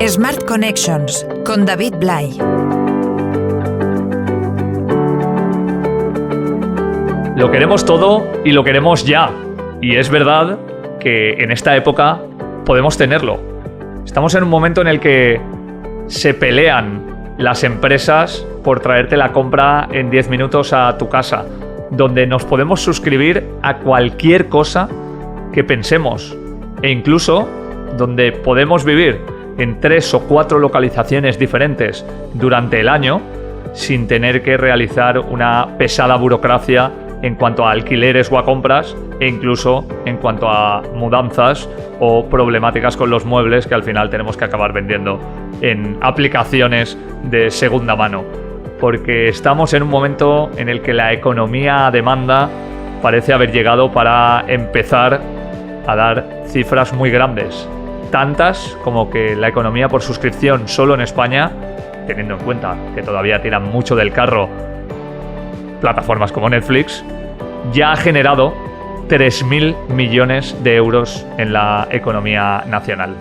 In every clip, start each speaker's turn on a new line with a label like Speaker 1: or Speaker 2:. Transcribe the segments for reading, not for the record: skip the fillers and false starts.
Speaker 1: Smart Connections con David Blay.
Speaker 2: Lo queremos todo y lo queremos ya. Y es verdad que en esta época podemos tenerlo. Estamos en un momento en el que se pelean las empresas por traerte la compra en 10 minutos a tu casa, donde nos podemos suscribir a cualquier cosa que pensemos e incluso donde podemos vivir en 3 o 4 localizaciones diferentes durante el año sin tener que realizar una pesada burocracia en cuanto a alquileres o a compras e incluso en cuanto a mudanzas o problemáticas con los muebles que al final tenemos que acabar vendiendo en aplicaciones de segunda mano. Porque estamos en un momento en el que la economía a demanda parece haber llegado para empezar a dar cifras muy grandes. Tantas como que la economía por suscripción solo en España, teniendo en cuenta que todavía tiran mucho del carro plataformas como Netflix, ya ha generado 3.000 millones de euros en la economía nacional.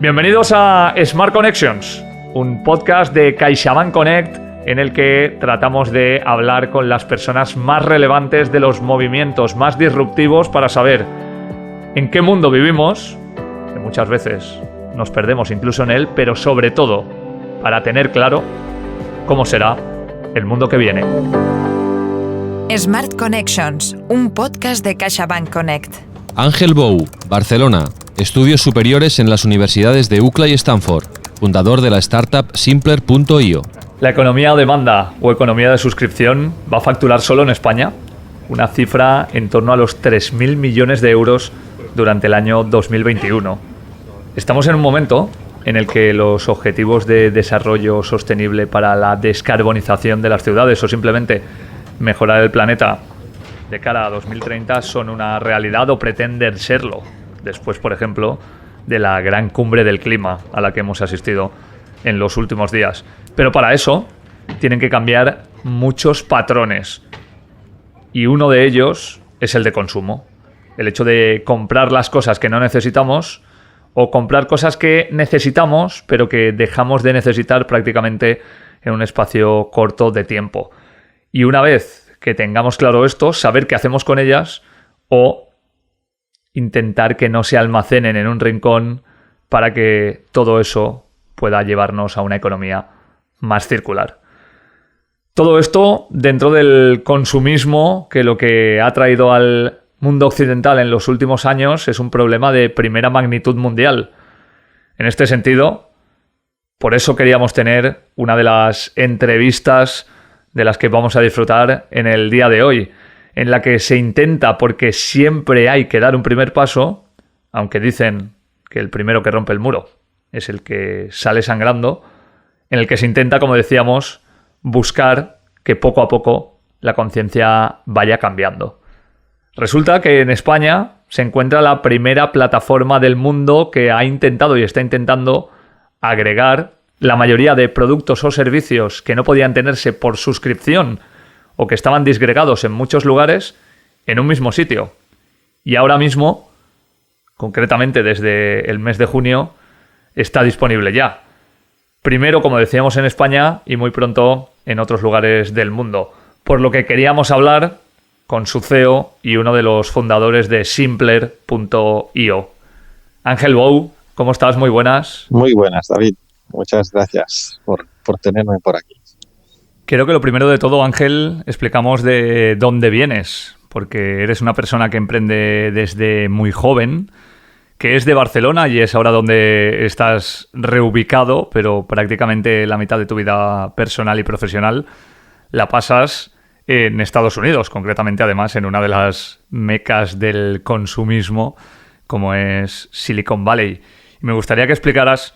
Speaker 2: Bienvenidos a Smart Connections, un podcast de CaixaBank Connect en el que tratamos de hablar con las personas más relevantes de los movimientos más disruptivos para saber en qué mundo vivimos, que muchas veces nos perdemos incluso en él, pero sobre todo para tener claro cómo será el mundo que viene.
Speaker 1: Smart Connections, un podcast de CaixaBank Connect.
Speaker 3: Ángel Bou, Barcelona, estudios superiores en las universidades de UCLA y Stanford, fundador de la startup Simpler.io.
Speaker 2: La economía a demanda o economía de suscripción va a facturar solo en España una cifra en torno a los 3.000 millones de euros durante el año 2021. Estamos en un momento en el que los objetivos de desarrollo sostenible para la descarbonización de las ciudades o simplemente mejorar el planeta de cara a 2030 son una realidad o pretenden serlo, después, por ejemplo, de la gran cumbre del clima a la que hemos asistido en los últimos días. Pero para eso tienen que cambiar muchos patrones y uno de ellos es el de consumo. El hecho de comprar las cosas que no necesitamos o comprar cosas que necesitamos pero que dejamos de necesitar prácticamente en un espacio corto de tiempo. Y una vez que tengamos claro esto, saber qué hacemos con ellas o intentar que no se almacenen en un rincón para que todo eso pueda llevarnos a una economía más circular. Todo esto dentro del consumismo que lo que ha traído al mundo occidental en los últimos años es un problema de primera magnitud mundial. En este sentido, por eso queríamos tener una de las entrevistas de las que vamos a disfrutar en el día de hoy, en la que se intenta, porque siempre hay que dar un primer paso, aunque dicen que el primero que rompe el muro es el que sale sangrando, en el que se intenta, como decíamos, buscar que poco a poco la conciencia vaya cambiando. Resulta que en España se encuentra la primera plataforma del mundo que ha intentado y está intentando agregar la mayoría de productos o servicios que no podían tenerse por suscripción o que estaban disgregados en muchos lugares en un mismo sitio. Y ahora mismo, concretamente desde el mes de junio, está disponible ya. Primero, como decíamos, en España y muy pronto en otros lugares del mundo. Por lo que queríamos hablar con su CEO y uno de los fundadores de Simpler.io. Ángel Bou, ¿cómo estás? Muy buenas.
Speaker 4: Muy buenas, David. Muchas gracias por tenerme por aquí.
Speaker 2: Creo que lo primero de todo, Ángel, explicamos de dónde vienes, porque eres una persona que emprende desde muy joven, que es de Barcelona y es ahora donde estás reubicado, pero prácticamente la mitad de tu vida personal y profesional la pasas en Estados Unidos, concretamente además en una de las mecas del consumismo como es Silicon Valley. Y me gustaría que explicaras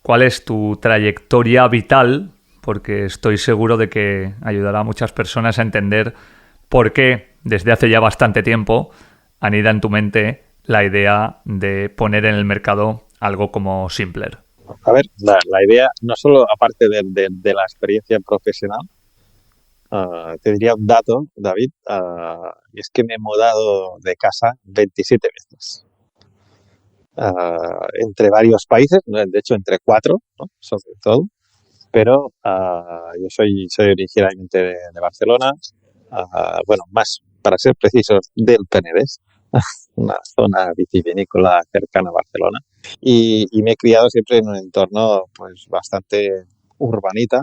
Speaker 2: cuál es tu trayectoria vital, porque estoy seguro de que ayudará a muchas personas a entender por qué desde hace ya bastante tiempo anida en tu mente la idea de poner en el mercado algo como Simpler.
Speaker 4: A ver, la idea, no solo aparte de la experiencia profesional, te diría un dato, David, y es que me he mudado de casa 27 veces. entre varios países, de hecho entre 4, ¿no? Sobre todo, pero yo soy originalmente de Barcelona, bueno, más para ser precisos, del Penedès, una zona vitivinícola cercana a Barcelona, y me he criado siempre en un entorno pues bastante urbanita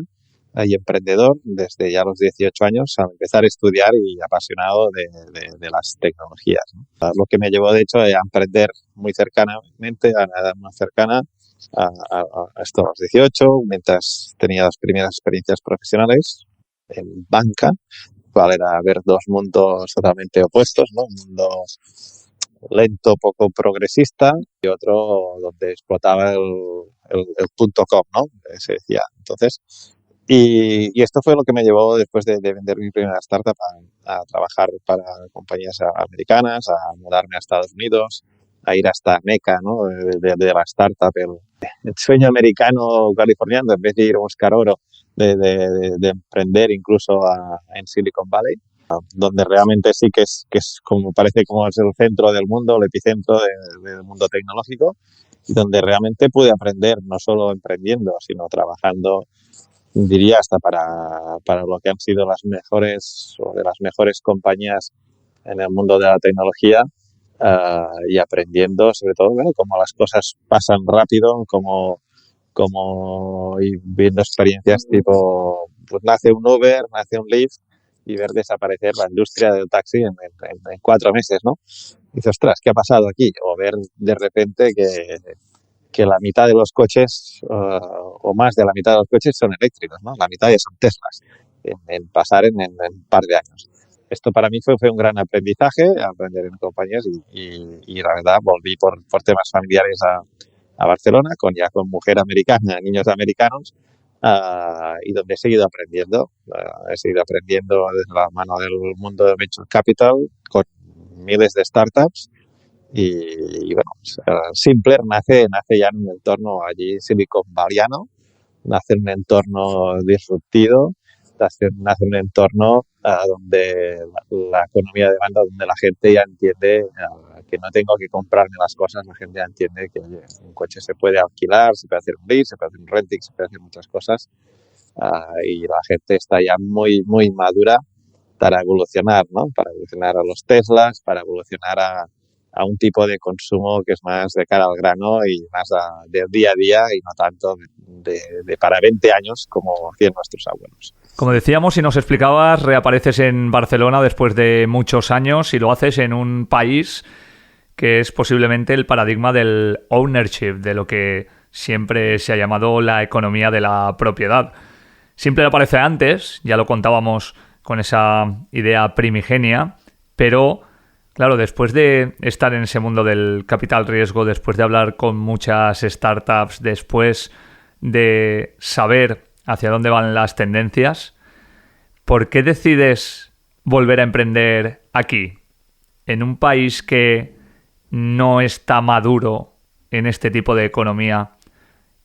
Speaker 4: y emprendedor desde ya los 18 años al empezar a estudiar y apasionado de las tecnologías, ¿no? Lo que me llevó de hecho a emprender muy cercanamente, a una edad más cercana a esto a los 18, mientras tenía las primeras experiencias profesionales en banca, cual era ver dos mundos totalmente opuestos, ¿no? Un mundo lento, poco progresista, y otro donde explotaba el punto .com, ¿no? Se decía. Entonces, y esto fue lo que me llevó después de vender mi primera startup a trabajar para compañías americanas, a mudarme a Estados Unidos, a ir hasta Meca, ¿no? De la startup, el sueño americano californiano, en vez de ir a buscar oro, de emprender incluso en Silicon Valley, donde realmente sí que es como parece como es el centro del mundo, el epicentro del mundo tecnológico, y donde realmente pude aprender no solo emprendiendo, sino trabajando, diría, hasta para lo que han sido las mejores o de las mejores compañías en el mundo de la tecnología, y aprendiendo sobre todo, bueno, cómo las cosas pasan rápido, y viendo experiencias tipo, pues nace un Uber, nace un Lyft, y ver desaparecer la industria del taxi en 4 meses, ¿no? Y dices, ostras, ¿qué ha pasado aquí? O ver de repente que la mitad de los coches, o más de la mitad de los coches son eléctricos, ¿no? La mitad ya son Teslas, en pasar en un par de años. Esto para mí fue un gran aprendizaje, aprender en compañías, y la verdad volví por temas familiares a Barcelona, con mujer americana, niños americanos, y donde he seguido aprendiendo. He seguido aprendiendo desde la mano del mundo de Venture Capital, con miles de startups, y bueno, Simpler nace ya en un entorno allí Silicon Valleyano, nace en un entorno disruptivo, nace en un entorno donde la economía de demanda, donde la gente ya entiende que no tengo que comprarme las cosas, la gente ya entiende que oye, un coche se puede alquilar, se puede hacer un lease, se puede hacer un renting, se puede hacer muchas cosas, y la gente está ya muy, muy madura para evolucionar, ¿no? Para evolucionar a los Teslas, para evolucionar a un tipo de consumo que es más de cara al grano y más del día a día, y no tanto de para 20 años como hacían nuestros abuelos.
Speaker 2: Como decíamos y nos explicabas, reapareces en Barcelona después de muchos años y lo haces en un país que es posiblemente el paradigma del ownership, de lo que siempre se ha llamado la economía de la propiedad. Siempre aparece antes, ya lo contábamos con esa idea primigenia, pero claro, después de estar en ese mundo del capital riesgo, después de hablar con muchas startups, después de saber hacia dónde van las tendencias, ¿por qué decides volver a emprender aquí, en un país que no está maduro en este tipo de economía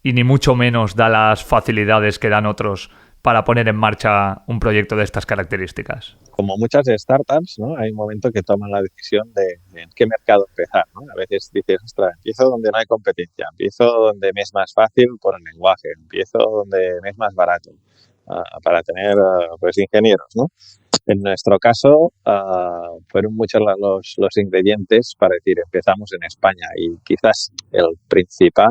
Speaker 2: y ni mucho menos da las facilidades que dan otros para poner en marcha un proyecto de estas características?
Speaker 4: Como muchas startups, ¿no? Hay un momento que toman la decisión de en qué mercado empezar, ¿no? A veces dices, ostras, empiezo donde no hay competencia, empiezo donde me es más fácil por el lenguaje, empiezo donde me es más barato, para tener pues ingenieros, ¿no? En nuestro caso, fueron muchos los ingredientes para decir, empezamos en España, y quizás el principal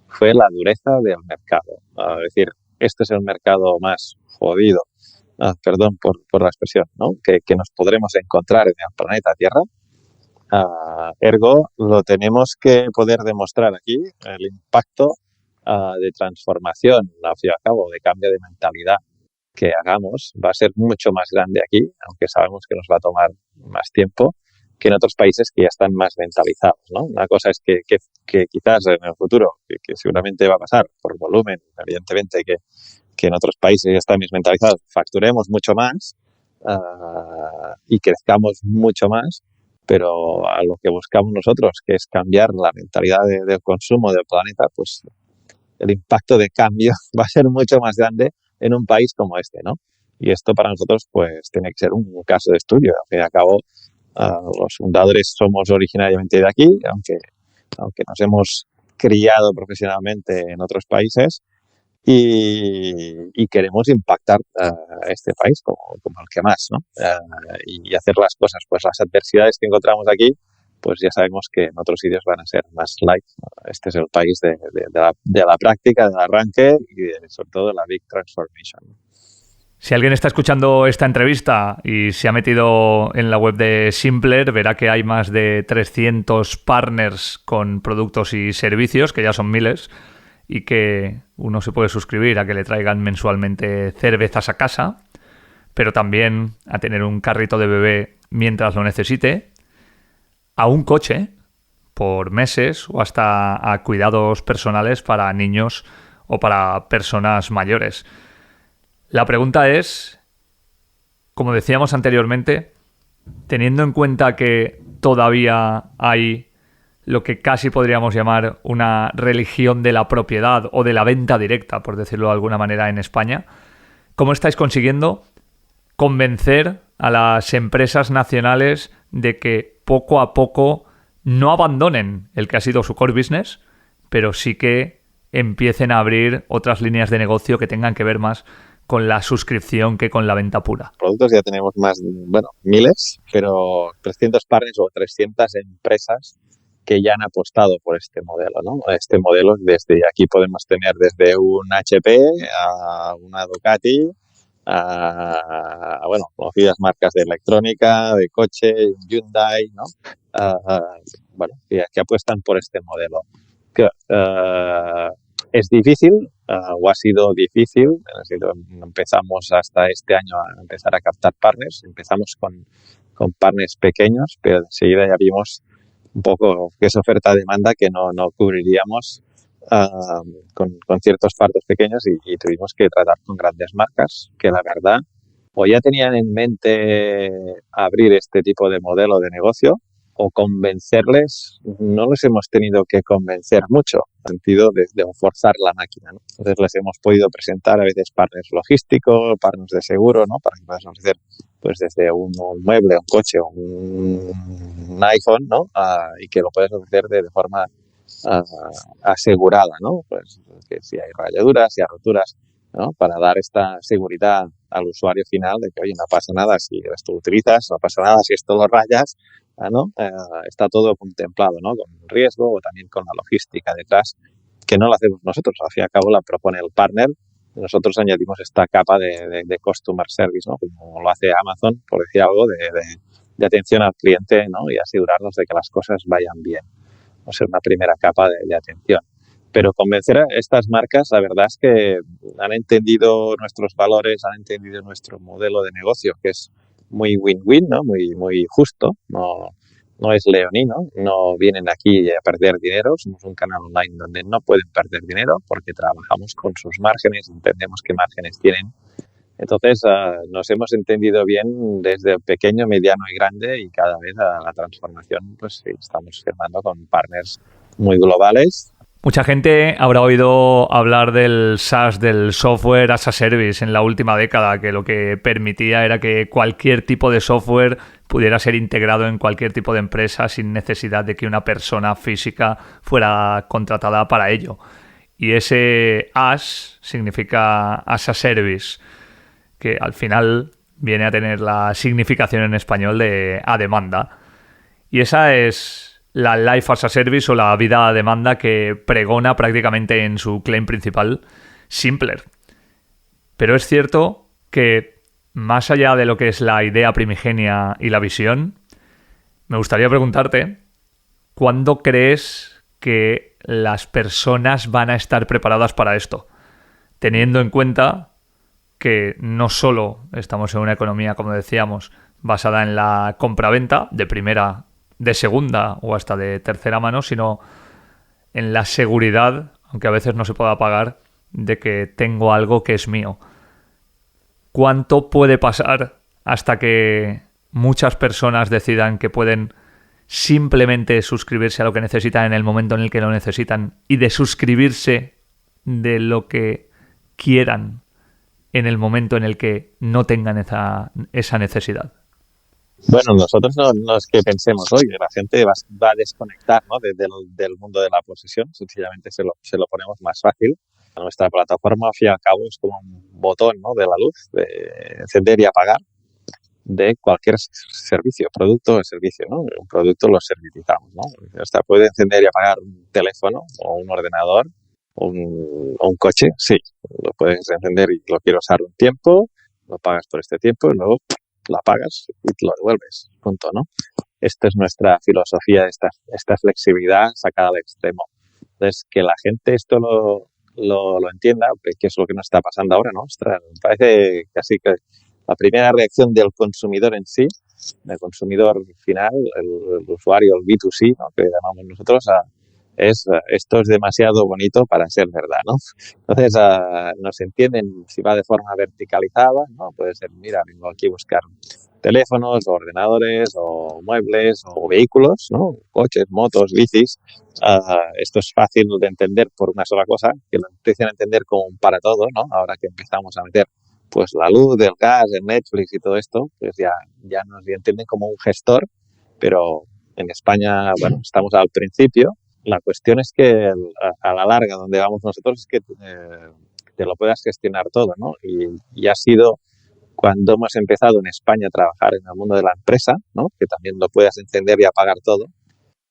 Speaker 4: fue la dureza del mercado. Es decir, este es el mercado más jodido, perdón por la expresión, ¿no? que nos podremos encontrar en el planeta Tierra. Ergo, lo tenemos que poder demostrar aquí, el impacto de transformación, al fin y al cabo, de cambio de mentalidad que hagamos va a ser mucho más grande aquí, aunque sabemos que nos va a tomar más tiempo que en otros países que ya están más mentalizados, ¿no? Una cosa es que quizás en el futuro, que seguramente va a pasar por volumen, evidentemente, que en otros países ya están más mentalizados, facturemos mucho más y crezcamos mucho más, pero a lo que buscamos nosotros, que es cambiar la mentalidad del consumo del planeta, pues el impacto de cambio va a ser mucho más grande en un país como este, ¿no? Y esto para nosotros pues tiene que ser un caso de estudio. Al fin y al cabo, los fundadores somos originariamente de aquí, aunque aunque nos hemos criado profesionalmente en otros países y queremos impactar a este país como el que más, ¿no? Y hacer las cosas, pues las adversidades que encontramos aquí, pues ya sabemos que en otros sitios van a ser más light, ¿no? Este es el país de la práctica, del arranque y sobre todo de la big transformation.
Speaker 2: Si alguien está escuchando esta entrevista y se ha metido en la web de Simpler, verá que hay más de 300 partners con productos y servicios, que ya son miles, y que uno se puede suscribir a que le traigan mensualmente cervezas a casa, pero también a tener un carrito de bebé mientras lo necesite, a un coche por meses o hasta a cuidados personales para niños o para personas mayores. La pregunta es, como decíamos anteriormente, teniendo en cuenta que todavía hay lo que casi podríamos llamar una religión de la propiedad o de la venta directa, por decirlo de alguna manera, en España, ¿cómo estáis consiguiendo convencer a las empresas nacionales de que poco a poco no abandonen el que ha sido su core business, pero sí que empiecen a abrir otras líneas de negocio que tengan que ver más con la suscripción que con la venta pura?
Speaker 4: Productos ya tenemos más, miles, pero 300 partners o 300 empresas que ya han apostado por este modelo, ¿no? Este modelo, desde aquí podemos tener desde un HP a una Ducati, a conocidas marcas de electrónica, de coche, Hyundai, ¿no? Que apuestan por este modelo. Es difícil, o ha sido difícil, empezamos hasta este año a empezar a captar partners, empezamos con partners pequeños, pero enseguida ya vimos un poco que es oferta-demanda que no cubriríamos con ciertos partners pequeños y tuvimos que tratar con grandes marcas que la verdad o ya tenían en mente abrir este tipo de modelo de negocio o convencerles, no les hemos tenido que convencer mucho, en el sentido de forzar la máquina, ¿no? Entonces les hemos podido presentar a veces partners logísticos, partners de seguro, ¿no? Para que puedas ofrecer pues desde un mueble, un coche o un iPhone, ¿no? Y que lo puedes ofrecer de forma asegurada, ¿no? Pues que si hay rayaduras, si hay roturas, ¿no? Para dar esta seguridad al usuario final de que, oye, no pasa nada si esto lo utilizas, no pasa nada si esto lo rayas, ¿no? Está todo contemplado, ¿no? Con riesgo o también con la logística detrás, que no lo hacemos nosotros, al fin y al cabo la propone el partner, nosotros añadimos esta capa de customer service, ¿no? Como lo hace Amazon, por decir algo, de atención al cliente, ¿no? Y asegurarnos de que las cosas vayan bien, o sea, una primera capa de atención. Pero convencer a estas marcas, la verdad es que han entendido nuestros valores, han entendido nuestro modelo de negocio, que es muy win-win, ¿no? Muy justo, no es leonino, no vienen aquí a perder dinero, somos un canal online donde no pueden perder dinero porque trabajamos con sus márgenes, entendemos qué márgenes tienen. Entonces nos hemos entendido bien desde pequeño, mediano y grande y cada vez a la transformación pues estamos firmando con partners muy globales.
Speaker 2: Mucha gente habrá oído hablar del SaaS, del Software as a Service, en la última década, que lo que permitía era que cualquier tipo de software pudiera ser integrado en cualquier tipo de empresa sin necesidad de que una persona física fuera contratada para ello. Y ese as significa as a Service, que al final viene a tener la significación en español de a demanda. Y esa es la Life as a Service o la vida a demanda que pregona prácticamente en su claim principal Simpler. Pero es cierto que más allá de lo que es la idea primigenia y la visión, me gustaría preguntarte, ¿cuándo crees que las personas van a estar preparadas para esto? Teniendo en cuenta que no solo estamos en una economía, como decíamos, basada en la compraventa de primera, de segunda o hasta de tercera mano, sino en la seguridad, aunque a veces no se pueda pagar, de que tengo algo que es mío. ¿Cuánto puede pasar hasta que muchas personas decidan que pueden simplemente suscribirse a lo que necesitan en el momento en el que lo necesitan y de suscribirse de lo que quieran en el momento en el que no tengan esa necesidad?
Speaker 4: Bueno, nosotros no es que pensemos, oye, la gente va a desconectar, ¿no? del mundo de la posesión, sencillamente se lo ponemos más fácil. Nuestra plataforma, al fin y al cabo, es como un botón, ¿no? De la luz, de encender y apagar de cualquier servicio, producto o servicio, ¿no? Un producto lo servitizamos, ¿no? Hasta puede encender y apagar un teléfono o un ordenador o un coche, sí, lo puedes encender y lo quiero usar un tiempo, lo pagas por este tiempo y luego lo apagas y lo devuelves, punto, ¿no? Esta es nuestra filosofía, esta flexibilidad sacada al extremo. Entonces, que la gente esto lo entienda, que es lo que nos está pasando ahora, ¿no? Ostras, me parece casi que la primera reacción del consumidor en sí, del consumidor final, el usuario, el B2C, ¿no? Que llamamos nosotros, es esto es demasiado bonito para ser verdad, ¿no? Entonces, nos entienden si va de forma verticalizada, ¿no? Puede ser, mira, vengo aquí a buscar teléfonos, o ordenadores, o muebles, o vehículos, ¿no? Coches, motos, bicis. Esto es fácil de entender por una sola cosa, que lo empiezan a entender como un para todo, ¿no? Ahora que empezamos a meter pues la luz, el gas, el Netflix y todo esto, pues ya nos entienden como un gestor, pero en España, bueno, estamos al principio. La cuestión es que a la larga, donde vamos nosotros, es que te lo puedas gestionar todo, ¿no? Y ha sido cuando hemos empezado en España a trabajar en el mundo de la empresa, ¿no? Que también lo puedas encender y apagar todo.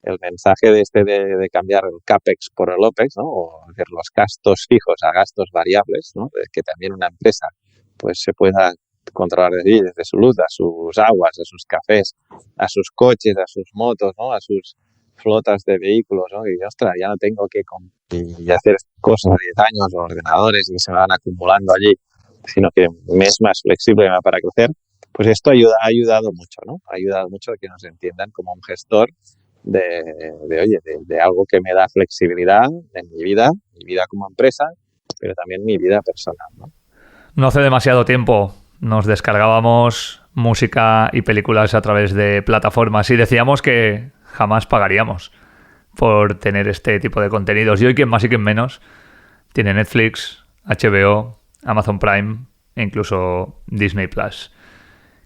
Speaker 4: El mensaje de cambiar el CAPEX por el OPEX, ¿no? O hacer los gastos fijos a gastos variables, ¿no? De que también una empresa pues se pueda controlar desde su luz, a sus aguas, a sus cafés, a sus coches, a sus motos, ¿no? A sus flotas de vehículos, ¿no? Y ostras, ya no tengo que y hacer cosas de 10 años o ordenadores y se me van acumulando allí, sino que me es más flexible para crecer. Pues esto ha ayudado mucho, ¿no? Ha ayudado mucho a que nos entiendan como un gestor de algo que me da flexibilidad en mi vida como empresa, pero también mi vida personal, ¿no?
Speaker 2: No hace demasiado tiempo nos descargábamos música y películas a través de plataformas y decíamos que jamás pagaríamos por tener este tipo de contenidos. Y hoy, quien más y quien menos, tiene Netflix, HBO, Amazon Prime e incluso Disney Plus.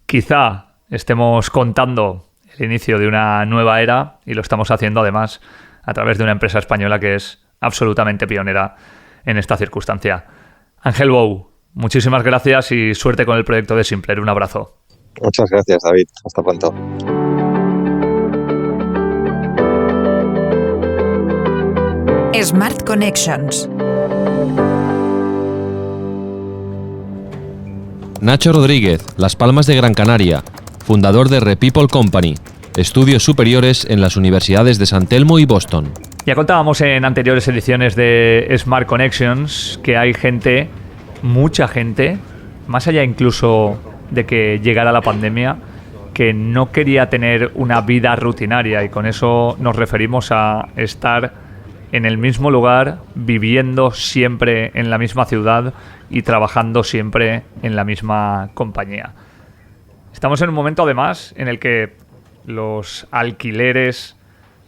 Speaker 2: Quizá estemos contando el inicio de una nueva era y lo estamos haciendo además a través de una empresa española que es absolutamente pionera en esta circunstancia. Ángel Bou, muchísimas gracias y suerte con el proyecto de Simpler. Un abrazo.
Speaker 4: Muchas gracias, David. Hasta pronto.
Speaker 1: Smart Connections.
Speaker 3: Nacho Rodríguez, Las Palmas de Gran Canaria, fundador de Repeople Company, estudios superiores en las universidades de San Telmo y Boston.
Speaker 2: Ya contábamos en anteriores ediciones de Smart Connections que hay gente, mucha gente, más allá incluso de que llegara la pandemia, que no quería tener una vida rutinaria, y con eso nos referimos a estar en el mismo lugar, viviendo siempre en la misma ciudad y trabajando siempre en la misma compañía. Estamos en un momento además en el que los alquileres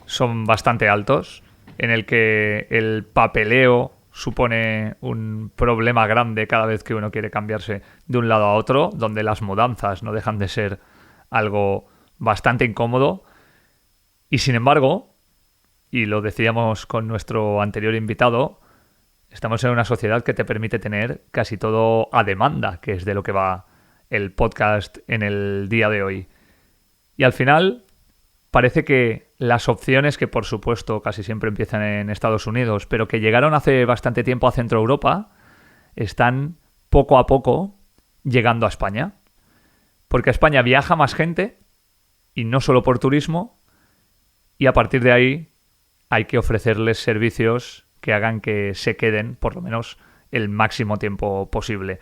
Speaker 2: son bastante altos, en el que el papeleo supone un problema grande cada vez que uno quiere cambiarse de un lado a otro, donde las mudanzas no dejan de ser algo bastante incómodo. Y sin embargo, y lo decíamos con nuestro anterior invitado, estamos en una sociedad que te permite tener casi todo a demanda, que es de lo que va el podcast en el día de hoy. Y al final parece que las opciones, que por supuesto casi siempre empiezan en Estados Unidos, pero que llegaron hace bastante tiempo a Centro Europa, están poco a poco llegando a España. Porque a España viaja más gente, y no solo por turismo, y a partir de ahí hay que ofrecerles servicios que hagan que se queden por lo menos el máximo tiempo posible.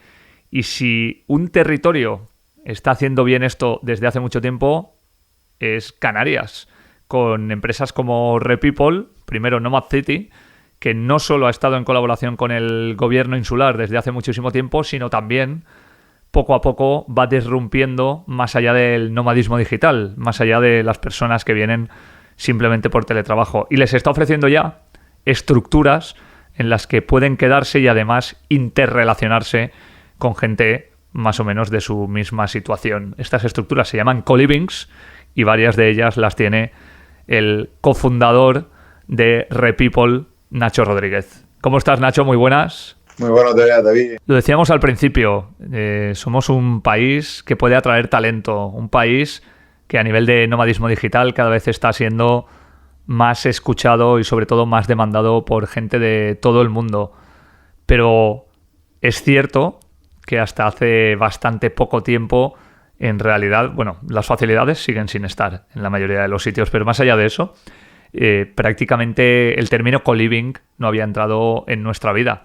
Speaker 2: Y si un territorio está haciendo bien esto desde hace mucho tiempo, es Canarias, con empresas como Repeople, primero Nomad City, que no solo ha estado en colaboración con el gobierno insular desde hace muchísimo tiempo, sino también poco a poco va disrumpiendo más allá del nomadismo digital, más allá de las personas que vienen simplemente por teletrabajo. Y les está ofreciendo ya estructuras en las que pueden quedarse y además interrelacionarse con gente más o menos de su misma situación. Estas estructuras se llaman co-livings y varias de ellas las tiene el cofundador de Repeople, Nacho Rodríguez. ¿Cómo estás, Nacho? Muy buenas.
Speaker 5: Muy buenos días, David.
Speaker 2: Lo decíamos al principio, somos un país que puede atraer talento, un país que a nivel de nomadismo digital cada vez está siendo más escuchado y sobre todo más demandado por gente de todo el mundo. Pero es cierto que hasta hace bastante poco tiempo, en realidad, bueno, las facilidades siguen sin estar en la mayoría de los sitios, pero más allá de eso, prácticamente el término co-living no había entrado en nuestra vida.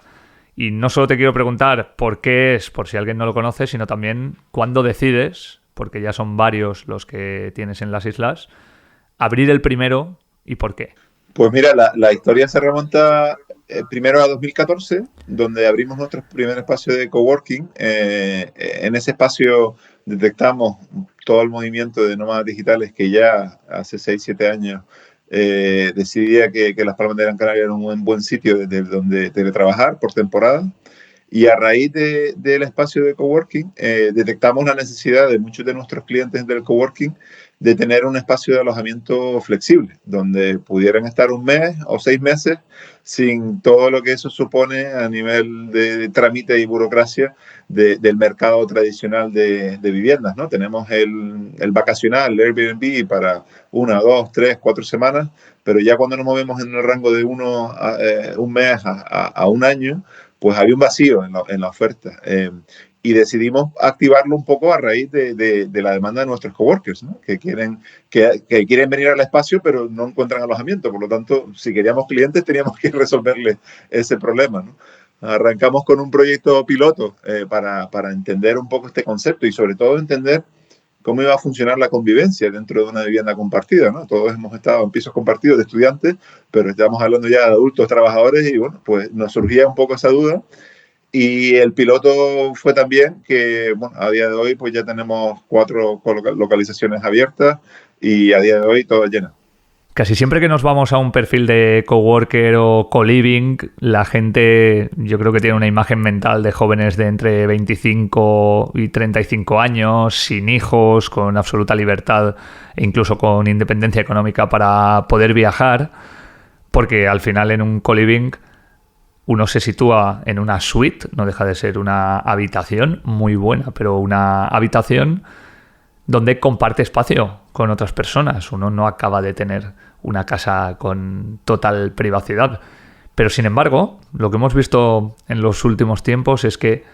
Speaker 2: Y no solo te quiero preguntar por qué es, por si alguien no lo conoce, sino también cuándo decides, porque ya son varios los que tienes en las islas, abrir el primero y por qué.
Speaker 5: Pues mira, la historia se remonta primero a 2014, donde abrimos nuestro primer espacio de coworking. En ese espacio detectamos todo el movimiento de nómadas digitales que ya hace 6-7 años decidía que Las Palmas de Gran Canaria era un buen sitio desde donde teletrabajar por temporada. Y a raíz del espacio de coworking, detectamos la necesidad de muchos de nuestros clientes del coworking de tener un espacio de alojamiento flexible, donde pudieran estar un mes o 6 meses sin todo lo que eso supone a nivel de trámite y burocracia del mercado tradicional de viviendas, ¿no? Tenemos el vacacional, el Airbnb para 1, 2, 3, 4 semanas, pero ya cuando nos movemos en el rango de un mes a un año, pues había un vacío en la oferta. Y decidimos activarlo un poco a raíz de la demanda de nuestros coworkers, ¿no? que quieren venir al espacio pero no encuentran alojamiento. Por lo tanto, si queríamos clientes teníamos que resolverle ese problema, ¿no? Arrancamos con un proyecto piloto para entender un poco este concepto y sobre todo entender cómo iba a funcionar la convivencia dentro de una vivienda compartida, ¿no? Todos hemos estado en pisos compartidos de estudiantes, pero estamos hablando ya de adultos trabajadores y bueno, pues nos surgía un poco esa duda. Y el piloto fue también que, bueno, a día de hoy pues ya tenemos 4 localizaciones abiertas y a día de hoy todas llenas.
Speaker 2: Casi siempre que nos vamos a un perfil de coworker o co-living, la gente yo creo que tiene una imagen mental de jóvenes de entre 25 y 35 años, sin hijos, con absoluta libertad e incluso con independencia económica para poder viajar, porque al final en un co-living uno se sitúa en una suite, no deja de ser una habitación muy buena, pero una habitación donde comparte espacio con otras personas. Uno no acaba de tener una casa con total privacidad. Pero sin embargo, lo que hemos visto en los últimos tiempos es que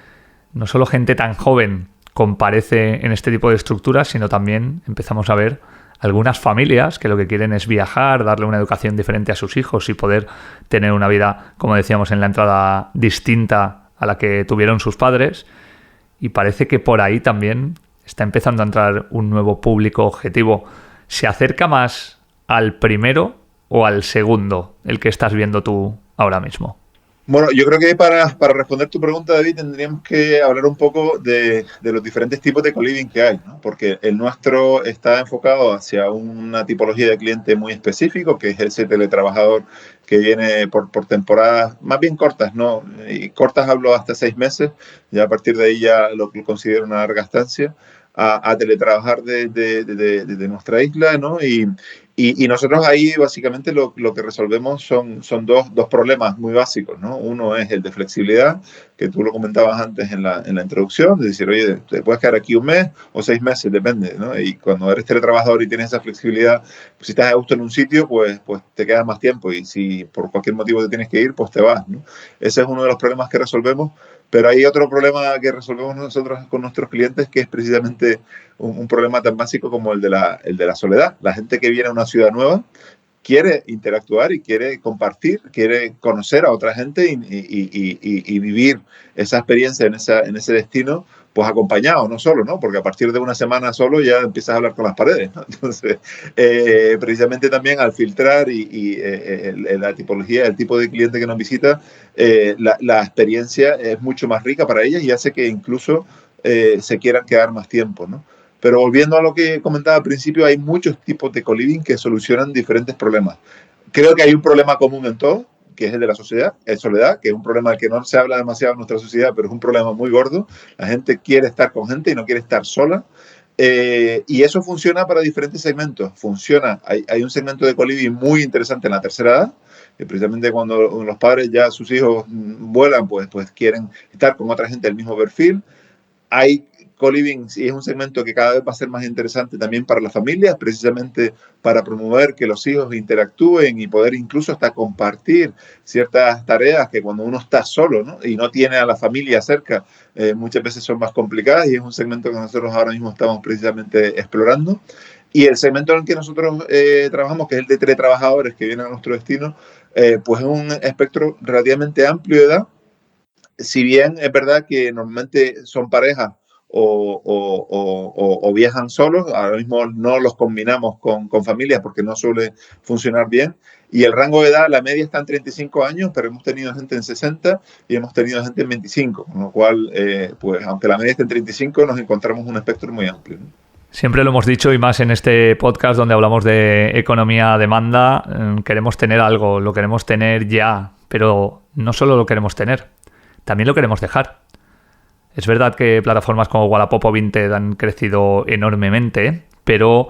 Speaker 2: no solo gente tan joven comparece en este tipo de estructuras, sino también empezamos a ver algunas familias que lo que quieren es viajar, darle una educación diferente a sus hijos y poder tener una vida, como decíamos en la entrada, distinta a la que tuvieron sus padres. Y parece que por ahí también está empezando a entrar un nuevo público objetivo. ¿Se acerca más al primero o al segundo, el que estás viendo tú ahora mismo?
Speaker 5: Bueno, yo creo que para responder tu pregunta, David, tendríamos que hablar un poco de los diferentes tipos de co-living que hay, ¿no? Porque el nuestro está enfocado hacia una tipología de cliente muy específico, que es ese teletrabajador que viene por temporadas más bien cortas, ¿no? Y cortas hablo hasta 6 meses, ya a partir de ahí ya lo considero una larga estancia, a teletrabajar de nuestra isla, ¿no? Y nosotros ahí básicamente lo que resolvemos son dos problemas muy básicos, ¿no? Uno es el de flexibilidad, que tú lo comentabas antes en la introducción, de decir, oye, te puedes quedar aquí un mes o 6 meses, depende, ¿no? Y cuando eres teletrabajador y tienes esa flexibilidad, pues si estás a gusto en un sitio, pues te quedas más tiempo y si por cualquier motivo te tienes que ir, pues te vas, ¿no? Ese es uno de los problemas que resolvemos. Pero hay otro problema que resolvemos nosotros con nuestros clientes, que es precisamente un problema tan básico como el de la soledad. La gente que viene a una ciudad nueva quiere interactuar y quiere compartir, quiere conocer a otra gente y vivir esa experiencia en ese destino, pues acompañado, no solo, ¿no? Porque a partir de una semana solo ya empiezas a hablar con las paredes, ¿no? Entonces, precisamente también al filtrar la tipología, el tipo de cliente que nos visita, la experiencia es mucho más rica para ellas y hace que incluso se quieran quedar más tiempo, ¿no? Pero volviendo a lo que comentaba al principio, hay muchos tipos de co-living que solucionan diferentes problemas. Creo que hay un problema común en todos, que es el de la soledad, que es un problema del que no se habla demasiado en nuestra sociedad, pero es un problema muy gordo. La gente quiere estar con gente y no quiere estar sola. Y eso funciona para diferentes segmentos. Hay un segmento de coliving muy interesante en la tercera edad, que precisamente cuando los padres ya sus hijos vuelan, pues quieren estar con otra gente del mismo perfil. Hay coliving y es un segmento que cada vez va a ser más interesante también para las familias, precisamente para promover que los hijos interactúen y poder incluso hasta compartir ciertas tareas que cuando uno está solo, ¿no?, y no tiene a la familia cerca, muchas veces son más complicadas, y es un segmento que nosotros ahora mismo estamos precisamente explorando. Y el segmento en el que nosotros trabajamos, que es el de teletrabajadores que vienen a nuestro destino, pues es un espectro relativamente amplio de edad. Si bien es verdad que normalmente son parejas o viajan solos, ahora mismo no los combinamos con familias porque no suele funcionar bien. Y el rango de edad, la media está en 35 años, pero hemos tenido gente en 60 y hemos tenido gente en 25, con lo cual, pues aunque la media esté en 35, nos encontramos un espectro muy amplio, ¿no?
Speaker 2: Siempre lo hemos dicho, y más en este podcast donde hablamos de economía-demanda, queremos tener algo, lo queremos tener ya, pero no solo lo queremos tener, también lo queremos dejar. Es verdad que plataformas como Wallapop o Vinted han crecido enormemente, pero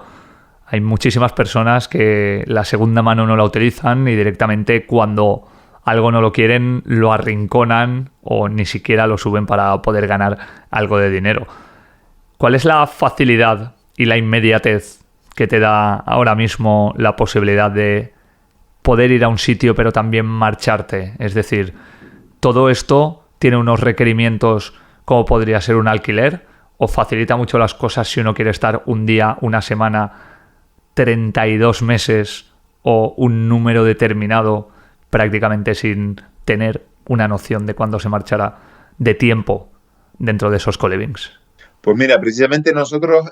Speaker 2: hay muchísimas personas que la segunda mano no la utilizan y directamente cuando algo no lo quieren lo arrinconan o ni siquiera lo suben para poder ganar algo de dinero. ¿Cuál es la facilidad y la inmediatez que te da ahora mismo la posibilidad de poder ir a un sitio pero también marcharte? Es decir, todo esto tiene unos requerimientos como podría ser un alquiler, o facilita mucho las cosas si uno quiere estar un día, una semana, 32 meses o un número determinado prácticamente sin tener una noción de cuándo se marchará de tiempo dentro de esos colivings.
Speaker 5: Pues mira, precisamente nosotros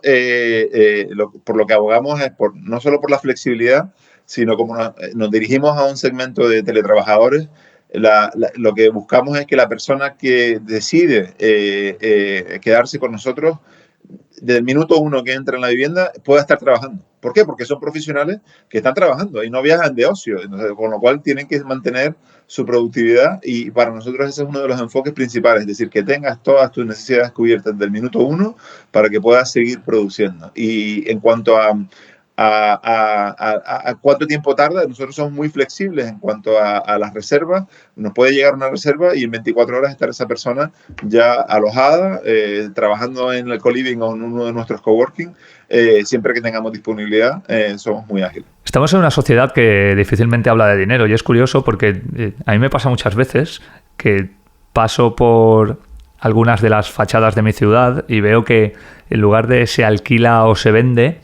Speaker 5: por lo que abogamos es no solo por la flexibilidad, sino como nos dirigimos a un segmento de teletrabajadores. Lo que buscamos es que la persona que decide quedarse con nosotros, desde el minuto uno que entra en la vivienda, pueda estar trabajando. ¿Por qué? Porque son profesionales que están trabajando y no viajan de ocio, entonces, con lo cual tienen que mantener su productividad, y para nosotros ese es uno de los enfoques principales, es decir, que tengas todas tus necesidades cubiertas desde el minuto uno para que puedas seguir produciendo. Y en cuanto a cuánto tiempo tarda, nosotros somos muy flexibles en cuanto a las reservas. Nos puede llegar una reserva y en 24 horas estar esa persona ya alojada, trabajando en el coliving o en uno de nuestros coworking. Siempre que tengamos disponibilidad, somos muy ágiles.
Speaker 2: Estamos en una sociedad que difícilmente habla de dinero, y es curioso porque a mí me pasa muchas veces que paso por algunas de las fachadas de mi ciudad y veo que en lugar de se alquila o se vende,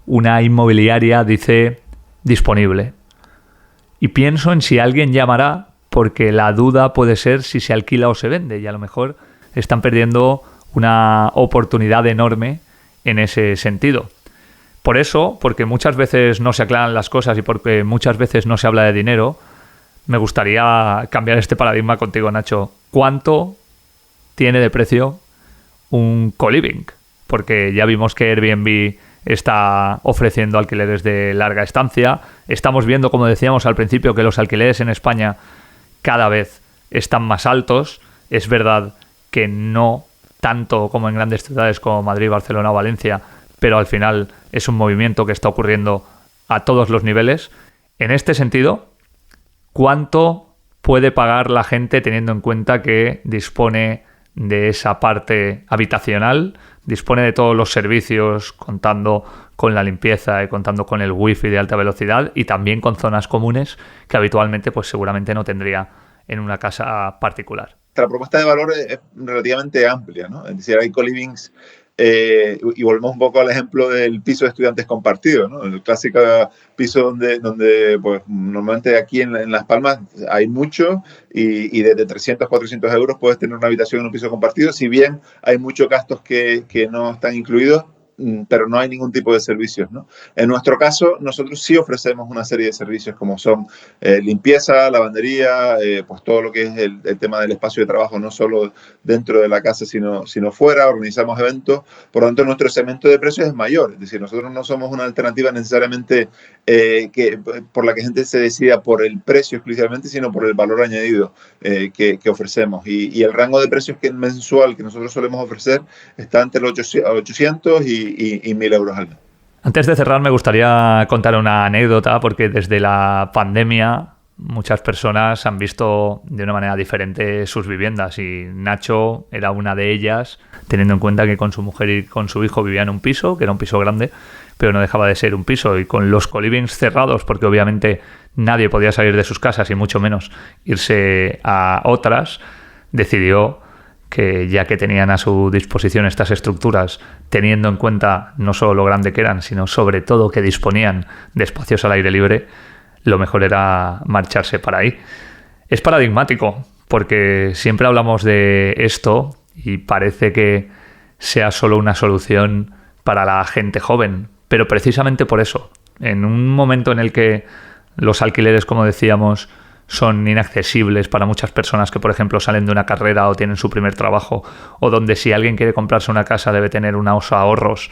Speaker 2: una inmobiliaria dice disponible. Y pienso en si alguien llamará, porque la duda puede ser si se alquila o se vende, y a lo mejor están perdiendo una oportunidad enorme en ese sentido. Por eso, porque muchas veces no se aclaran las cosas y porque muchas veces no se habla de dinero, me gustaría cambiar este paradigma contigo, Nacho. ¿Cuánto tiene de precio un coliving? Porque ya vimos que Airbnb está ofreciendo alquileres de larga estancia. Estamos viendo, como decíamos al principio, que los alquileres en España cada vez están más altos. Es verdad que no tanto como en grandes ciudades como Madrid, Barcelona o Valencia, pero al final es un movimiento que está ocurriendo a todos los niveles. En este sentido, ¿cuánto puede pagar la gente teniendo en cuenta que dispone de esa parte habitacional, dispone de todos los servicios, contando con la limpieza y contando con el wifi de alta velocidad, y también con zonas comunes que habitualmente pues seguramente no tendría en una casa particular?
Speaker 5: La propuesta de valor es relativamente amplia, ¿no? Es decir, hay colivings, y volvemos un poco al ejemplo del piso de estudiantes compartido, ¿no? El clásico piso donde pues, normalmente aquí en Las Palmas hay mucho, y desde 300, 400 euros puedes tener una habitación en un piso compartido. Si bien hay muchos gastos que no están incluidos, pero no hay ningún tipo de servicios, ¿no? En nuestro caso, nosotros sí ofrecemos una serie de servicios como son limpieza, lavandería, pues todo lo que es el tema del espacio de trabajo, no solo dentro de la casa, sino fuera. Organizamos eventos, por lo tanto nuestro segmento de precios es mayor, es decir, nosotros no somos una alternativa necesariamente por la que gente se decida por el precio exclusivamente, sino por el valor añadido que ofrecemos. Y el rango de precios mensual que nosotros solemos ofrecer está entre los 800 y 1.000 euros al mes.
Speaker 2: Antes de cerrar, me gustaría contar una anécdota, porque desde la pandemia muchas personas han visto de una manera diferente sus viviendas, y Nacho era una de ellas, teniendo en cuenta que con su mujer y con su hijo vivían en un piso, que era un piso grande, pero no dejaba de ser un piso, y con los colivings cerrados, porque obviamente nadie podía salir de sus casas y mucho menos irse a otras, decidió que ya que tenían a su disposición estas estructuras, teniendo en cuenta no solo lo grande que eran, sino sobre todo que disponían de espacios al aire libre, lo mejor era marcharse para ahí. Es paradigmático, porque siempre hablamos de esto y parece que sea solo una solución para la gente joven, pero precisamente por eso, en un momento en el que los alquileres, como decíamos, son inaccesibles para muchas personas que, por ejemplo, salen de una carrera o tienen su primer trabajo, o donde si alguien quiere comprarse una casa debe tener unos ahorros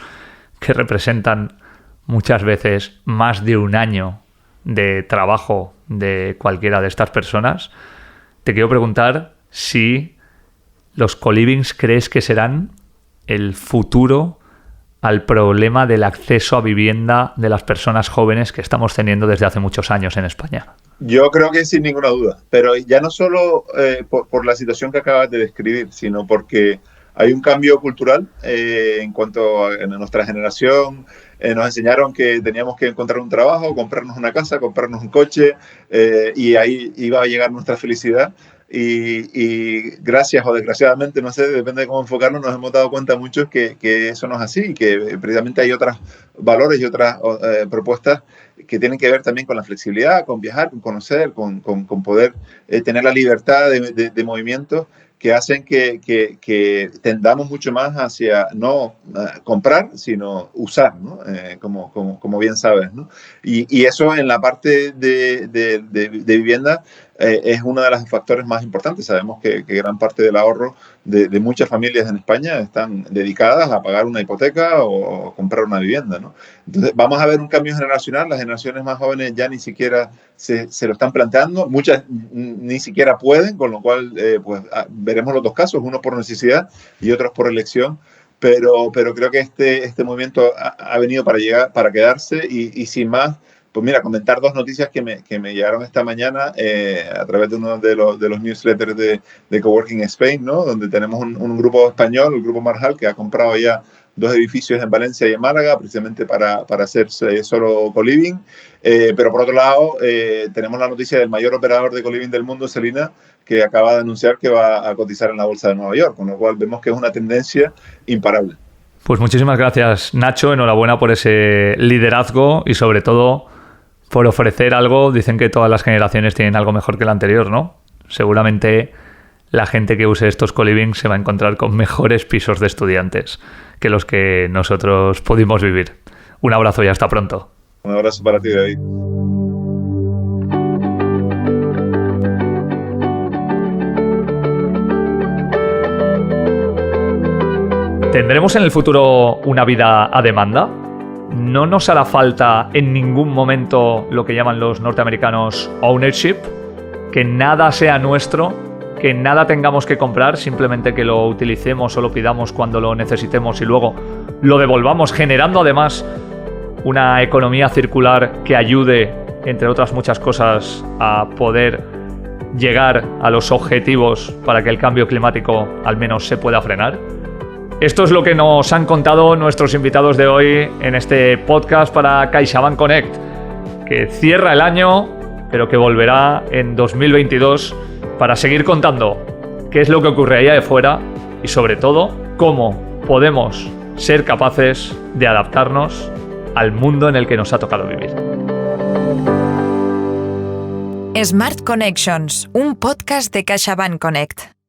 Speaker 2: que representan muchas veces más de un año de trabajo de cualquiera de estas personas, te quiero preguntar si los colivings crees que serán el futuro al problema del acceso a vivienda de las personas jóvenes que estamos teniendo desde hace muchos años en España.
Speaker 5: Yo creo que sin ninguna duda, pero ya no solo por la situación que acabas de describir, sino porque hay un cambio cultural en cuanto a nuestra generación. Nos enseñaron que teníamos que encontrar un trabajo, comprarnos una casa, comprarnos un coche, y ahí iba a llegar nuestra felicidad. Y gracias o desgraciadamente, no sé, depende de cómo enfocarnos, nos hemos dado cuenta muchos que eso no es así, que precisamente hay otros valores y otras propuestas que tienen que ver también con la flexibilidad, con viajar, con conocer, con poder tener la libertad de movimiento, que hacen que tendamos mucho más hacia no comprar, sino usar, ¿no? Como bien sabes, ¿no? Y eso en la parte de vivienda es uno de los factores más importantes. Sabemos que gran parte del ahorro de muchas familias en España están dedicadas a pagar una hipoteca o comprar una vivienda, ¿no? Entonces vamos a ver un cambio generacional. Las generaciones más jóvenes ya ni siquiera se lo están planteando, muchas ni siquiera pueden, con lo cual pues veremos los dos casos, uno por necesidad y otros por elección. Pero creo que este movimiento ha venido para quedarse y sin más. Pues mira, comentar dos noticias que me llegaron esta mañana a través de uno de los newsletters de Coworking Spain, ¿no? Donde tenemos un grupo español, el Grupo Marjal, que ha comprado ya 2 edificios en Valencia y en Málaga, precisamente para hacer solo co-living. Pero por otro lado, tenemos la noticia del mayor operador de co-living del mundo, Celina, que acaba de anunciar que va a cotizar en la Bolsa de Nueva York, con lo cual vemos que es una tendencia imparable.
Speaker 2: Pues muchísimas gracias, Nacho. Enhorabuena por ese liderazgo y sobre todo por ofrecer algo. Dicen que todas las generaciones tienen algo mejor que la anterior, ¿no? Seguramente la gente que use estos colivings se va a encontrar con mejores pisos de estudiantes que los que nosotros pudimos vivir. Un abrazo y hasta pronto.
Speaker 5: Un abrazo para ti, David.
Speaker 2: ¿Tendremos en el futuro una vida a demanda? ¿No nos hará falta en ningún momento lo que llaman los norteamericanos ownership? Que nada sea nuestro, que nada tengamos que comprar, simplemente que lo utilicemos o lo pidamos cuando lo necesitemos y luego lo devolvamos, generando además una economía circular que ayude, entre otras muchas cosas, a poder llegar a los objetivos para que el cambio climático al menos se pueda frenar. Esto es lo que nos han contado nuestros invitados de hoy en este podcast para CaixaBank Connect, que cierra el año, pero que volverá en 2022 para seguir contando qué es lo que ocurre allá de fuera y sobre todo cómo podemos ser capaces de adaptarnos al mundo en el que nos ha tocado vivir.
Speaker 1: Smart Connections, un podcast de CaixaBank Connect.